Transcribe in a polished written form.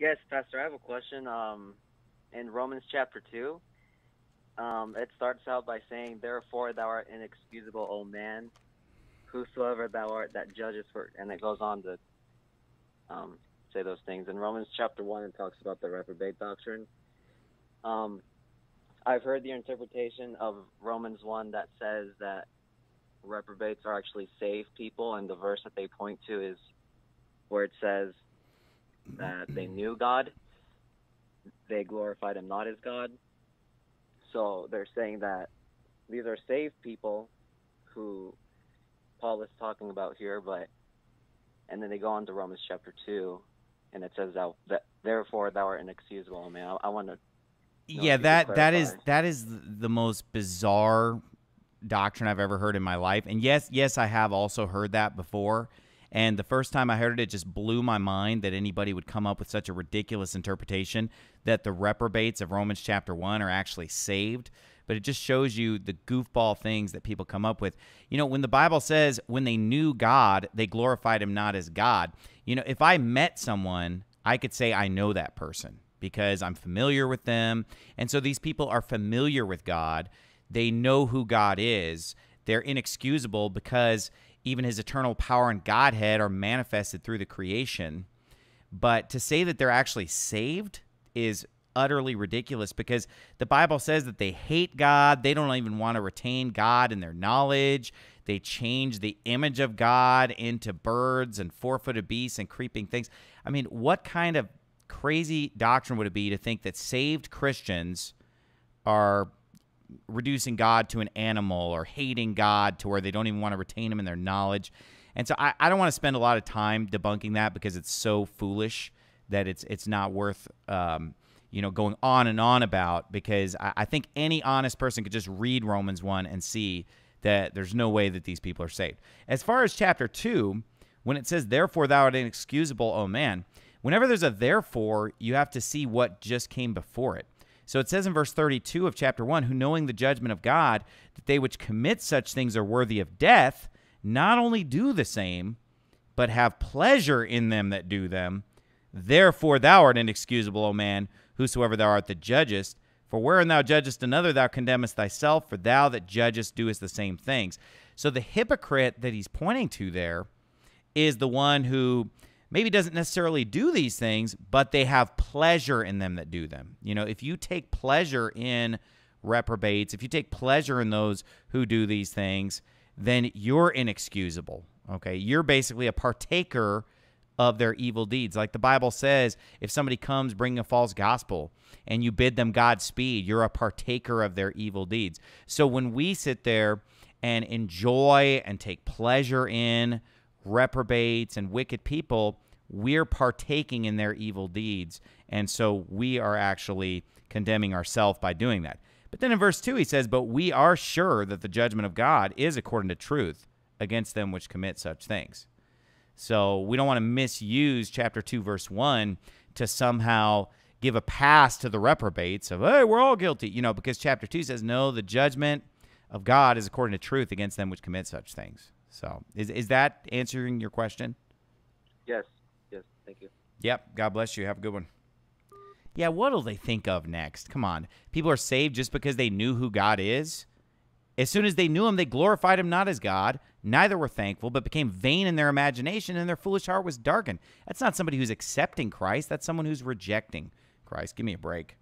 Yes, Pastor, I have a question. In Romans chapter 2, it starts out by saying, "Therefore thou art inexcusable, O man, whosoever thou art that judgest for," and it goes on to um, say those things. In Romans chapter 1, it talks about the reprobate doctrine. Um, I've heard the interpretation of Romans 1 that says that reprobates are actually saved people, and the verse that they point to is where it says that they knew God, they glorified him not as God. So they're saying that these are saved people who Paul is talking about here, and then they go on to Romans chapter 2, and it says that therefore thou art inexcusable. Man, I want to know if Yeah, you could that clarify. is the most bizarre doctrine I've ever heard in my life. And yes, I have also heard that before. And the first time I heard it, it just blew my mind that anybody would come up with such a ridiculous interpretation that the reprobates of Romans chapter 1 are actually saved. But it just shows you the goofball things that people come up with. You know, when the Bible says when they knew God, they glorified him not as God. You know, if I met someone, I could say I know that person because I'm familiar with them. And so these people are familiar with God. They know who God is. They're inexcusable because even his eternal power and Godhead are manifested through the creation. But to say that they're actually saved is utterly ridiculous because the Bible says that they hate God. They don't even want to retain God in their knowledge. They change the image of God into birds and four-footed beasts and creeping things. I mean, what kind of crazy doctrine would it be to think that saved Christians are reducing God to an animal or hating God to where they don't even want to retain him in their knowledge? And so I don't want to spend a lot of time debunking that because it's so foolish that it's not worth going on and on about, because I think any honest person could just read Romans 1 and see that there's no way that these people are saved. As far as chapter 2, when it says, "Therefore thou art inexcusable, O man," whenever there's a therefore, you have to see what just came before it. So it says in verse 32 of chapter 1, "Who knowing the judgment of God, that they which commit such things are worthy of death, not only do the same, but have pleasure in them that do them. Therefore thou art inexcusable, O man, whosoever thou art that judgest. For wherein thou judgest another, thou condemnest thyself, for thou that judgest doest the same things." So the hypocrite that he's pointing to there is the one who maybe doesn't necessarily do these things, but they have pleasure in them that do them. You know, if you take pleasure in reprobates, if you take pleasure in those who do these things, then you're inexcusable, okay? You're basically a partaker of their evil deeds. Like the Bible says, if somebody comes bringing a false gospel and you bid them Godspeed, you're a partaker of their evil deeds. So when we sit there and enjoy and take pleasure in reprobates and wicked people, we're partaking in their evil deeds. And so we are actually condemning ourselves by doing that. But then in verse 2, he says, "But we are sure that the judgment of God is according to truth against them which commit such things." So we don't want to misuse chapter 2, verse 1 to somehow give a pass to the reprobates of, hey, we're all guilty, because chapter 2 says, no, the judgment of God is according to truth against them which commit such things. So is that answering your question? Yes, thank you. Yep. God bless you. Have a good one. Yeah, what'll they think of next? Come on. People are saved just because they knew who God is. As soon as they knew him, they glorified him not as God. Neither were thankful, but became vain in their imagination, and their foolish heart was darkened. That's not somebody who's accepting Christ. That's someone who's rejecting Christ. Give me a break.